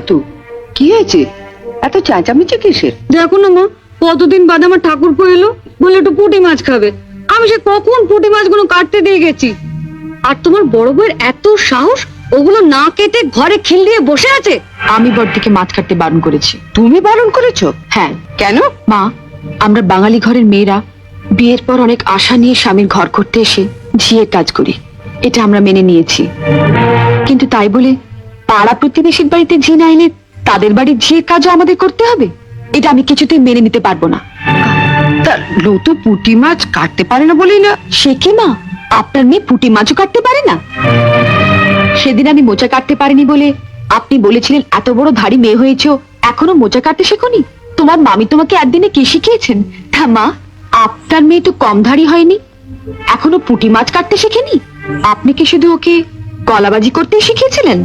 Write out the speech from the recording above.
লতু, কি হয়েছে? এত চেঁচামেচি কিসের? দেখো না মা, কতদিন বাদে আমার ঠাকুরপো এলো, বলে একটু পুঁটি মাছ খাবে। আমি সে কখন পুঁটি মাছগুলো কাটতে দিয়ে গেছি, আর তোমার বড় বউয়ের এত সাহস, ওগুলো না কেটে ঘরে খিল দিয়ে বসে আছে। আমি বড়দিকে মাছ কাটতে বারণ করেছি। তুমি বারণ করেছো? হ্যাঁ। কেন? মা, আমরা বাঙালি ঘরের মেয়েরা বিয়ের পর অনেক আশা নিয়ে স্বামীর ঘর করতে এসে ঝিয়ের কাজ করি, এটা আমরা মেনে নিয়েছি। কিন্তু তাই বলে পাড়া প্রতিবেশীর বাড়িতে ঝি না এলে তাদের বাড়ির ঝিয়ের কাজও আমাদের করতে হবে? এটা আমি কিছুতেই মেনে নিতে পারবো না। তা লতু পুঁটি মাছ কাটতে পারে না বলেই না? সে কি মা, আপনার মেয়ে পুঁটি মাছও কাটতে পারে না? সেদিন আমি মোচা কাটতে পারিনি বলে আপনি বলেছিলেন এত বড় ধাড়ি মেয়ে হয়েছো, এখনো মোচা কাটতে শেখোনি? তোমার মামি তোমাকে একদিনে কি শিখিয়েছেন? তা মা, আপনার মেয়ে তো কম ধাড়ি হয়নি, এখনো পুঁটি মাছ কাটতে শেখেনি? আপনি কি শুধু ওকে গলাবাজি করতে শিখিয়েছিলেন?